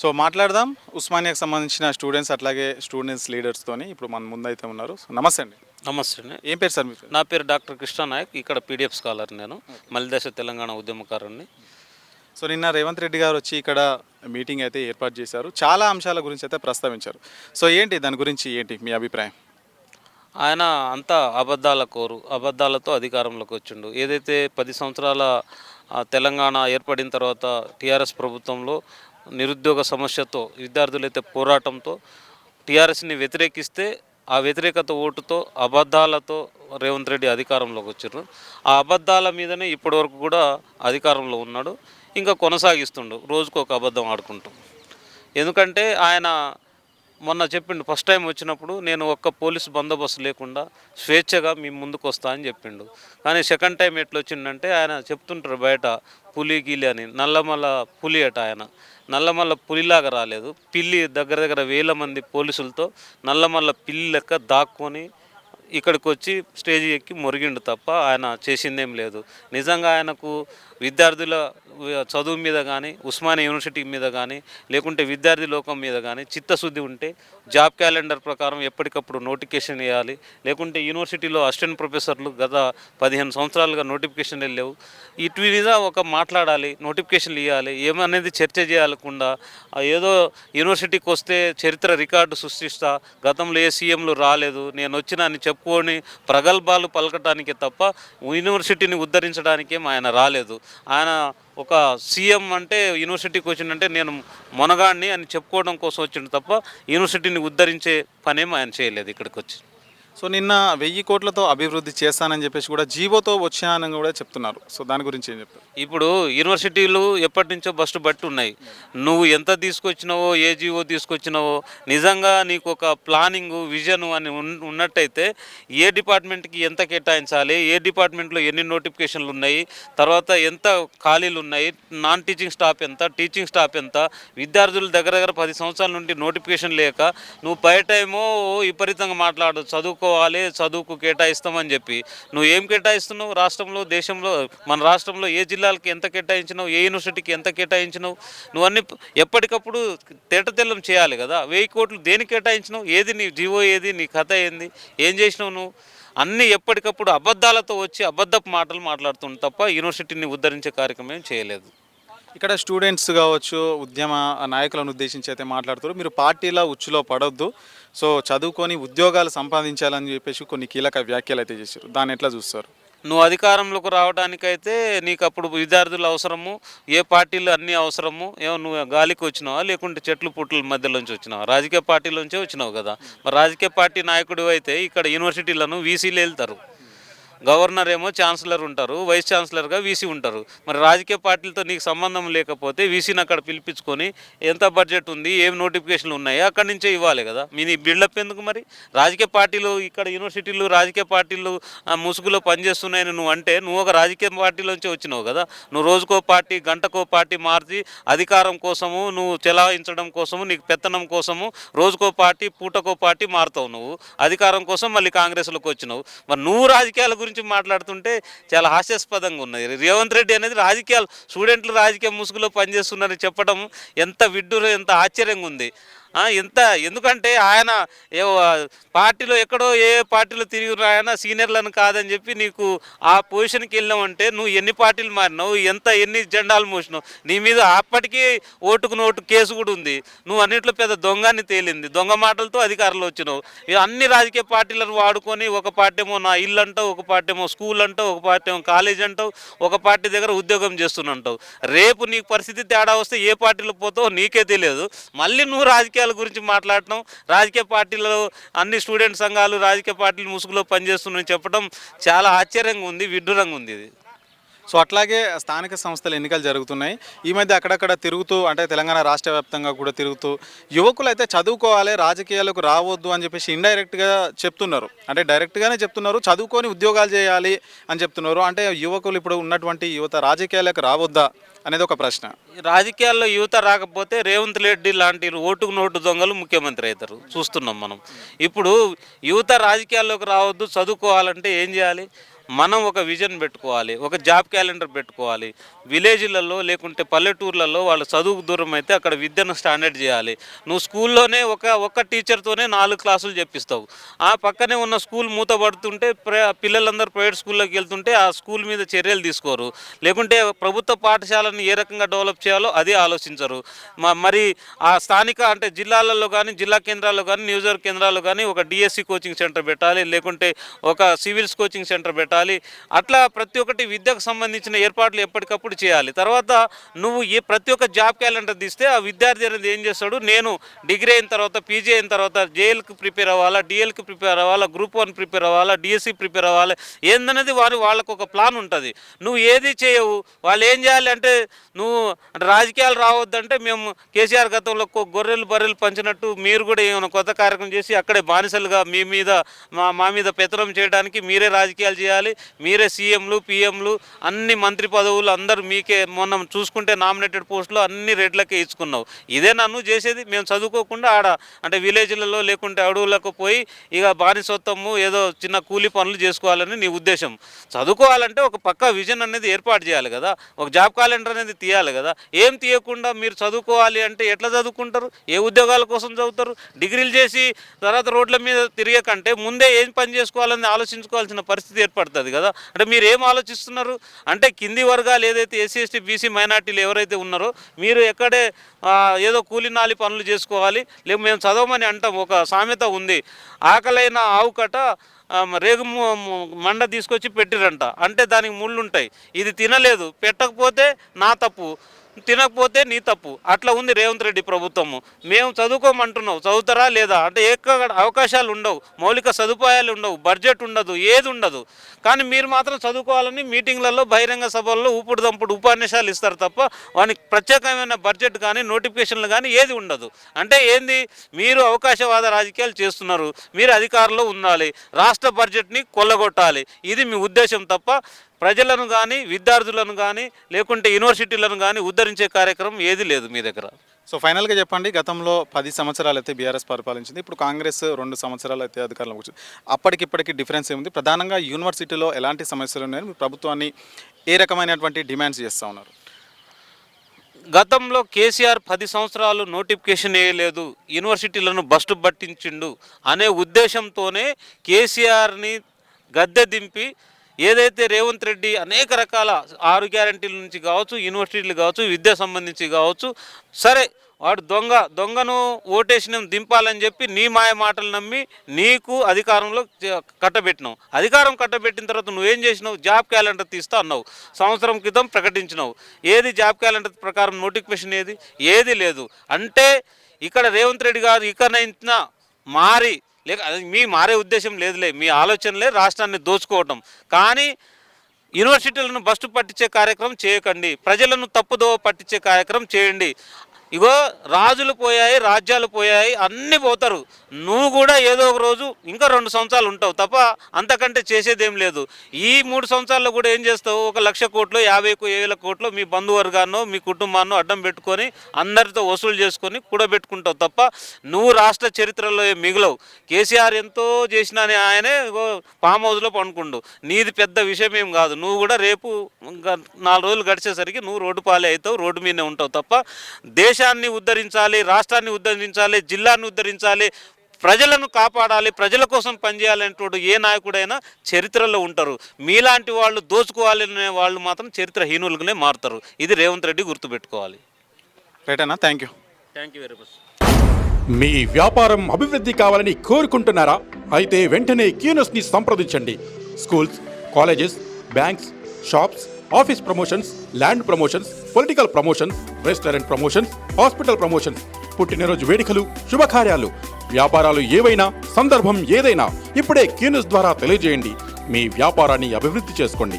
So మాట్లాడదాం ఉస్మానియాకి సంబంధించిన students అట్లాగే స్టూడెంట్స్ లీడర్స్తోని ఇప్పుడు మన ముందైతే ఉన్నారు. సో నమస్తే అండి. నమస్తే అండి. ఏం పేరు సార్ మీ పేరు? నా పేరు డాక్టర్ కృష్ణ నాయక్. ఇక్కడ పీడిఎఫ్ స్కాలర్. నేను మలిదశ తెలంగాణ ఉద్యమకారుణ్ణి. సో నిన్న రేవంత్ రెడ్డి గారు వచ్చి ఇక్కడ మీటింగ్ అయితే ఏర్పాటు చేశారు. చాలా అంశాల గురించి అయితే ప్రస్తావించారు. సో ఏంటి దాని గురించి ఏంటి మీ అభిప్రాయం? ఆయన అంతా అబద్ధాల కోరు, అబద్ధాలతో అధికారంలోకి వచ్చిండు. ఏదైతే 10 సంవత్సరాల తెలంగాణ ఏర్పడిన తర్వాత టీఆర్ఎస్ ప్రభుత్వంలో నిరుద్యోగ సమస్యతో విద్యార్థులైతే పోరాటంతో టీఆర్ఎస్ని వ్యతిరేకిస్తే ఆ వ్యతిరేకత ఓటుతో అబద్ధాలతో రేవంత్ రెడ్డి అధికారంలోకి వచ్చారు. ఆ అబద్ధాల మీదనే ఇప్పటివరకు కూడా అధికారంలో ఉన్నాడు. ఇంకా కొనసాగిస్తుండు రోజుకు ఒక అబద్ధం ఆడుకుంటూ. ఎందుకంటే ఆయన మొన్న చెప్పిండు, ఫస్ట్ టైం వచ్చినప్పుడు నేను ఒక్క పోలీసు బందోబస్తు లేకుండా స్వేచ్ఛగా మీ ముందుకు వస్తా అని చెప్పిండు. కానీ సెకండ్ టైం ఎట్లా వచ్చిందంటే ఆయన చెప్తుంటారు బయట పులి గిలి అని. నల్లమల్ల పులి అట ఆయన. నల్లమల్ల పులిలాగా రాలేదు, పిల్లి దగ్గర దగ్గర 1000 మంది పోలీసులతో నల్లమల్ల పిల్లి లెక్క దాక్కొని ఇక్కడికి వచ్చి స్టేజ్ ఎక్కి మొరిగిండు తప్ప ఆయన చేసిందేం లేదు. నిజంగా ఆయనకు విద్యార్థుల చదువు మీద కానీ, ఉస్మానియా యూనివర్సిటీ మీద కానీ, లేకుంటే విద్యార్థి లోకం మీద కానీ చిత్తశుద్ధి ఉంటే జాబ్ క్యాలెండర్ ప్రకారం ఎప్పటికప్పుడు నోటిఫికేషన్ ఇవ్వాలి. లేకుంటే యూనివర్సిటీలో అసిస్టెంట్ ప్రొఫెసర్లు గత 15 సంవత్సరాలుగా నోటిఫికేషన్లు లేవు. ఇటు మీద ఒక మాట్లాడాలి, నోటిఫికేషన్లు ఇవ్వాలి, ఏమనేది చర్చ చేయకుండా ఏదో యూనివర్సిటీకి వస్తే చరిత్ర రికార్డు సృష్టిస్తా, గతంలో ఏ సీఎంలు రాలేదు, నేను వచ్చినా అని చెప్పుకొని ప్రగల్భాలు పలకటానికే తప్ప యూనివర్సిటీని ఉద్ధరించడానికేం ఆయన రాలేదు. ఆయన ఒక సీఎం అంటే యూనివర్సిటీకి వచ్చిందంటే నేను మొనగాడిని అని చెప్పుకోవడం కోసం వచ్చిండు తప్ప యూనివర్సిటీని ఉద్ధరించే పనేం ఆయన చేయలేదు ఇక్కడికి వచ్చి. సో నిన్న 1000 కోట్లతో అభివృద్ధి చేస్తానని చెప్పేసి కూడా జీవోతో వచ్చానని కూడా చెప్తున్నారు. సో దాని గురించి ఏం చెప్తారు? ఇప్పుడు యూనివర్సిటీలు ఎప్పటి నుంచో బస్టు బట్టి ఉన్నాయి. నువ్వు ఎంత తీసుకొచ్చినావో, ఏ జీవో తీసుకొచ్చినావో, నిజంగా నీకు ఒక ప్లానింగు విజన్ అని ఉన్నట్టయితే ఏ డిపార్ట్మెంట్కి ఎంత కేటాయించాలి, ఏ డిపార్ట్మెంట్లో ఎన్ని నోటిఫికేషన్లు ఉన్నాయి, తర్వాత ఎంత ఖాళీలు ఉన్నాయి, నాన్ టీచింగ్ స్టాఫ్ ఎంత, టీచింగ్ స్టాఫ్ ఎంత, విద్యార్థుల దగ్గర దగ్గర 10 సంవత్సరాల నుండి నోటిఫికేషన్ లేక నువ్వు బయట ఏమో విపరీతంగా మాట్లాడు, చదువుకు కేటాయిస్తామని చెప్పి నువ్వు ఏం కేటాయిస్తున్నావు? రాష్ట్రంలో, దేశంలో, మన రాష్ట్రంలో ఏ జిల్లాలకి ఎంత కేటాయించినావు, ఏ యూనివర్సిటీకి ఎంత కేటాయించినావు? నువ్వు అన్ని ఎప్పటికప్పుడు తేటతెల్లం చేయాలి కదా. 1000 కోట్లు దేనికి కేటాయించినావు? ఏది నీ జీవో, ఏది నీ కథ, ఏంది, ఏం చేసినావు నువ్వు? అన్నీ ఎప్పటికప్పుడు అబద్ధాలతో వచ్చి అబద్ధపు మాటలు మాట్లాడుతుంది తప్ప యూనివర్సిటీని ఉద్ధరించే కార్యక్రమం చేయలేదు. ఇక్కడ స్టూడెంట్స్ కావచ్చు, ఉద్యమ నాయకులను ఉద్దేశించి అయితే మాట్లాడుతారు, మీరు పార్టీల ఉచ్చులో పడొద్దు, సో చదువుకొని ఉద్యోగాలు సంపాదించాలని చెప్పేసి కొన్ని కీలక వ్యాఖ్యలు అయితే చేశారు. దాన్ని ఎట్లా చూస్తారు? నువ్వు అధికారంలోకి రావడానికైతే నీకు అప్పుడు విద్యార్థులు అవసరము, ఏ పార్టీలు అన్నీ అవసరము. ఏమో నువ్వు గాలికి వచ్చినావా, లేకుంటే చెట్లు పుట్ల మధ్యలోంచి వచ్చినావా? రాజకీయ పార్టీలోంచే వచ్చినావు కదా. మరి రాజకీయ పార్టీ నాయకుడు అయితే ఇక్కడ యూనివర్సిటీలను వీసీలు వెళ్తారు, గవర్నర్ ఏమో ఛాన్సలర్ ఉంటారు, వైస్ ఛాన్సలర్గా వీసీ ఉంటారు. మరి రాజకీయ పార్టీలతో నీకు సంబంధం లేకపోతే వీసీని అక్కడ పిలిపించుకొని ఎంత బడ్జెట్ ఉంది, ఏం నోటిఫికేషన్లు ఉన్నాయి అక్కడి నుంచే ఇవ్వాలి కదా. మీ బిల్డప్ ఎందుకు? మరి రాజకీయ పార్టీలు ఇక్కడ యూనివర్సిటీలు రాజకీయ పార్టీలు ముసుగులో పనిచేస్తున్నాయని నువ్వు అంటే నువ్వు ఒక రాజకీయ పార్టీలోంచి వచ్చినావు కదా. నువ్వు రోజుకో పార్టీ, గంటకో పార్టీ మార్చి అధికారం కోసము, నువ్వు చెలాయించడం కోసము, నీకు పెత్తనం కోసము రోజుకో పార్టీ, పూటకో పార్టీ మారుతావు. నువ్వు అధికారం కోసం మళ్ళీ కాంగ్రెస్లోకి వచ్చినావు. మరి నువ్వు రాజకీయాల గురించి మాట్లాడుతుంటే చాలా హాస్యాస్పదంగా ఉన్నది. రేవంత్ రెడ్డి అనేది రాజకీయాలు, స్టూడెంట్లు రాజకీయ ముసుగులో పనిచేస్తున్నారని చెప్పడం ఎంత విడ్డూరం, ఎంత ఆశ్చర్యంగా ఉంది. ఎందుకంటే ఆయన పార్టీలో ఎక్కడో ఏ పార్టీలో తిరిగి ఆయన సీనియర్లను కాదని చెప్పి నీకు ఆ పొజిషన్కి వెళ్ళామంటే నువ్వు ఎన్ని పార్టీలు మారినావు, ఎన్ని జెండాలు మోసినావు, నీ మీద అప్పటికీ ఓటుకు నోటు కేసు కూడా ఉంది. నువ్వు అన్నింటిలో పెద్ద దొంగని తేలింది, దొంగ మాటలతో అధికారంలో వచ్చినావు. అన్ని రాజకీయ పార్టీలను వాడుకొని ఒక పార్టీ ఏమో నా ఇల్లు అంటావు, ఒక పార్టీ ఏమో స్కూల్ అంటావు, ఒక పార్టీ ఏమో కాలేజ్ అంటావు, ఒక పార్టీ దగ్గర ఉద్యోగం చేస్తున్నంటావు. రేపు నీకు పరిస్థితి తేడా వస్తే ఏ పార్టీలో పోతావో నీకే తెలియదు. మళ్ళీ నువ్వు రాజకీయాల గురించి మాట్లాడటం, రాజకీయ పార్టీలలో అన్ని స్టూడెంట్ సంఘాలు రాజకీయ పార్టీలు ముసుగులో పనిచేస్తున్నాయని చెప్పడం చాలా ఆశ్చర్యంగా ఉంది, విడ్డూరంగా ఉంది ఇది. సో అట్లాగే స్థానిక సంస్థల ఎన్నికలు జరుగుతున్నాయి. ఈ మధ్య అక్కడక్కడ తిరుగుతూ, అంటే తెలంగాణ రాష్ట్ర వ్యాప్తంగా కూడా తిరుగుతూ యువకులు అయితే చదువుకోవాలి, రాజకీయాలకు రావద్దు అని చెప్పేసి ఇండైరెక్ట్గా చెప్తున్నారు. అంటే డైరెక్ట్గానే చెప్తున్నారు, చదువుకొని ఉద్యోగాలు చేయాలి అని చెప్తున్నారు. అంటే యువకులు ఇప్పుడు ఉన్నటువంటి యువత రాజకీయాలకు రావద్దా అనేది ఒక ప్రశ్న. రాజకీయాల్లో యువత రాకపోతే రేవంత్ రెడ్డి లాంటి ఓటుకు నోటు దొంగలు ముఖ్యమంత్రి అవుతారు, చూస్తున్నాం మనం. ఇప్పుడు యువత రాజకీయాల్లోకి రావద్దు, చదువుకోవాలంటే ఏం చేయాలి? మనం ఒక విజన్ పెట్టుకోవాలి, ఒక జాబ్ క్యాలెండర్ పెట్టుకోవాలి. విలేజ్లలో లేకుంటే పల్లెటూర్లలో వాళ్ళు చదువుకు దూరం అయితే అక్కడ విద్యను స్టాండర్డ్ చేయాలి. నువ్వు స్కూల్లోనే ఒక్క టీచర్తోనే 4 క్లాసులు చెప్పిస్తావు. ఆ పక్కనే ఉన్న స్కూల్ మూతపడుతుంటే పిల్లలందరూ ప్రైవేట్ స్కూల్లోకి వెళ్తుంటే ఆ స్కూల్ మీద చర్యలు తీసుకోరు. లేకుంటే ప్రభుత్వ పాఠశాలను ఏ రకంగా డెవలప్ చేయాలో అది ఆలోచించరు. మరి ఆ స్థానిక అంటే జిల్లాలలో కానీ జిల్లా కేంద్రాల్లో కానీ నియోజకవర్గ కేంద్రాల్లో కానీ ఒక డిఎస్సి కోచింగ్ సెంటర్ పెట్టాలి, లేకుంటే ఒక సివిల్స్ కోచింగ్ సెంటర్ పెట్టాలి. అట్లా ప్రతి ఒక్కటి విద్యకు సంబంధించిన ఏర్పాట్లు ఎప్పటికప్పుడు చేయాలి. తర్వాత నువ్వు ప్రతి ఒక్క జాబ్ క్యాలెండర్ తీస్తే ఆ విద్యార్థి అనేది ఏం చేస్తాడు, నేను డిగ్రీ అయిన తర్వాత పీజీ అయిన తర్వాత జేఎల్కి ప్రిపేర్ అవ్వాలా, డిఎల్కి ప్రిపేర్ అవ్వాలా, గ్రూప్ 1 ప్రిపేర్ అవ్వాలా, డిఎస్సి ప్రిపేర్ అవ్వాలి, ఏందనేది వాళ్ళకు ఒక ప్లాన్ ఉంటుంది. నువ్వు ఏది చేయవు. వాళ్ళు ఏం చేయాలి అంటే నువ్వు రాజకీయాలు రావద్దంటే మేము కేసీఆర్ గతంలో గొర్రెలు బర్రెలు పంచినట్టు మీరు కూడా ఏమైనా కొత్త కార్యక్రమం చేసి అక్కడే బానిసలుగా మా మీద పెత్తనం చేయడానికి మీరే రాజకీయాలు చేయాలి, మీరే సీఎంలు పిఎంలు అన్ని మంత్రి పదవులు అందరూ మీకే. మొన్న చూసుకుంటే నామినేటెడ్ పోస్టులు అన్ని రేట్లకే ఇచ్చుకున్నావు. ఇదే నన్ను చేసేది. మేము చదువుకోకుండా అంటే విలేజ్లలో లేకుంటే అడవులకు పోయి ఇక బానిసత్వము ఏదో చిన్న కూలి పనులు చేసుకోవాలని నీ ఉద్దేశం. చదువుకోవాలంటే ఒక పక్కా విజన్ అనేది ఏర్పాటు చేయాలి కదా, ఒక జాబ్ క్యాలెండర్ అనేది తీయాలి కదా. ఏం తీయకుండా మీరు చదువుకోవాలి అంటే ఎట్లా చదువుకుంటారు? ఏ ఉద్యోగాల కోసం చదువుతారు? డిగ్రీలు చేసి తర్వాత రోడ్ల మీద తిరిగే కంటే ముందే ఏం పని చేసుకోవాలని ఆలోచించుకోవాల్సిన పరిస్థితి ఏర్పడుతుంది కదా. అంటే మీరు ఏం ఆలోచిస్తున్నారు అంటే కింది వర్గాలు ఏదైతే ఎస్సీ ఎస్టీ బీసీ మైనార్టీలు ఎవరైతే ఉన్నారో మీరు ఎక్కడే ఏదో కూలినాలి పనులు చేసుకోవాలి. లేక మేము చదవమని అంటాం. ఒక సామెత ఉంది, ఆకలైన ఆవు కట రేగు మండ తీసుకొచ్చి పెట్టిరంట. అంటే దానికి ముళ్ళు ఉంటాయి. ఇది తినలేదు, పెట్టకపోతే నా తప్పు, తినకపోతే నీ తప్పు. అట్లా ఉంది రేవంత్ రెడ్డి ప్రభుత్వము. మేము చదువుకోమంటున్నావు, చదువుతారా లేదా అంటే ఎక్కడ అవకాశాలు ఉండవు, మౌలిక సదుపాయాలు ఉండవు, బడ్జెట్ ఉండదు, ఏది ఉండదు. కానీ మీరు మాత్రం చదువుకోవాలని మీటింగ్లలో బహిరంగ సభల్లో ఊపుడు దంపుడు ఉపన్యాసాలు ఇస్తారు తప్ప వానికి ప్రత్యేకమైన బడ్జెట్ కానీ నోటిఫికేషన్లు కానీ ఏది ఉండదు. అంటే ఏంది, మీరు అవకాశవాద రాజకీయాలు చేస్తున్నారు. మీరు అధికారంలో ఉండాలి, రాష్ట్ర బడ్జెట్ని కొల్లగొట్టాలి, ఇది మీ ఉద్దేశం తప్ప ప్రజలను కానీ విద్యార్థులను కానీ లేకుంటే యూనివర్సిటీలను కానీ ఉద్ధరించే కార్యక్రమం ఏది లేదు మీ దగ్గర. సో ఫైనల్గా చెప్పండి, గతంలో 10 సంవత్సరాలు అయితే బీఆర్ఎస్ పరిపాలించింది, ఇప్పుడు కాంగ్రెస్ 2 సంవత్సరాలు అయితే అధికారంలో కూర్చుంది. అప్పటికిప్పటికి డిఫరెన్స్ ఏముంది? ప్రధానంగా యూనివర్సిటీలో ఎలాంటి సమస్యలు ఉన్నాయని మీ ప్రభుత్వాన్ని ఏ రకమైనటువంటి డిమాండ్స్ చేస్తూ ఉన్నారు? గతంలో కేసీఆర్ 10 సంవత్సరాలు నోటిఫికేషన్ వేయలేదు, యూనివర్సిటీలను బస్టు పట్టించిండు అనే ఉద్దేశంతోనే కేసీఆర్ని గద్దె దింపి ఏదైతే రేవంత్ రెడ్డి అనేక రకాల 6 గ్యారంటీల నుంచి కావచ్చు, యూనివర్సిటీలు కావచ్చు, విద్య సంబంధించి కావచ్చు, సరే వాడు దొంగను ఓటేషన్ దింపాలని చెప్పి నీ మాయ మాటలు నమ్మి నీకు అధికారంలో కట్టబెట్టినావు. అధికారం కట్టబెట్టిన తర్వాత నువ్వేం చేసినావు? జాబ్ క్యాలెండర్ తీస్తా అన్నావు, సంవత్సరం క్రితం ప్రకటించినావు. ఏది జాబ్ క్యాలెండర్ ప్రకారం నోటిఫికేషన్ ఏది లేదు. అంటే ఇక్కడ రేవంత్ రెడ్డి గారు ఇకనైనా మారి లేక మీ మారే ఉద్దేశం లేదులే, మీ ఆలోచనలే రాష్ట్రాన్ని దోచుకోవటం. కానీ యూనివర్సిటీలను బస్టు పట్టించే కార్యక్రమం చేయకండి, ప్రజలను తప్పుదోవ పట్టించే కార్యక్రమం చేయండి. ఇగో రాజులు పోయాయి, రాజ్యాలు పోయాయి, అన్నీ పోతారు. నువ్వు కూడా ఏదో ఒక రోజు ఇంకా 2 సంవత్సరాలు ఉంటావు తప్ప అంతకంటే చేసేదేం లేదు. ఈ 3 సంవత్సరాల్లో కూడా ఏం చేస్తావు? 1,00,000 కోట్లు 50,000 కోట్లు మీ బంధువర్గాన్నో మీ కుటుంబాన్నో అడ్డం పెట్టుకొని అందరితో వసూలు చేసుకొని కూడబెట్టుకుంటావు తప్ప నువ్వు రాష్ట్ర చరిత్రలో మిగులవు. కేసీఆర్ ఎంతో చేసినా ఆయనే ఫామ్ హౌస్లో పండుకుండు. నీది పెద్ద విషయం ఏం కాదు. నువ్వు కూడా రేపు 4 రోజులు గడిచేసరికి నువ్వు రోడ్డు పాలే అవుతావు, రోడ్డు మీదనే ఉంటావు తప్ప దేశాన్ని ఉద్ధరించాలి, రాష్ట్రాన్ని ఉద్ధరించాలి, జిల్లాను ఉద్ధరించాలి, ప్రజలను కాపాడాలి, ప్రజల కోసం పనిచేయాలనేటోడు ఏ నాయకుడైనా చరిత్రలో ఉంటారు. మీలాంటి వాళ్ళు దోచుకోవాలనే వాళ్ళు మాత్రం చరిత్రహీనులుగానే మారుతారు. ఇది రేవంత్ రెడ్డి గుర్తుపెట్టుకోవాలి. రైట్ అన్న, థ్యాంక్ యూ వెరీ మచ్. మీ వ్యాపారం అభివృద్ధి కావాలని కోరుకుంటున్నారా? అయితే వెంటనే క్యూనస్ని సంప్రదించండి. Schools, colleges, banks, shops, office promotions, land promotions, political promotions, restaurant promotions, hospital promotions, పుట్టినరోజు వేడుకలు, శుభకార్యాలు, వ్యాపారాలు ఏవైనా, సందర్భం ఏదైనా ఇప్పుడే క్యూనస్ ద్వారా తెలియజేయండి. మీ వ్యాపారాన్ని అభివృద్ధి చేసుకోండి.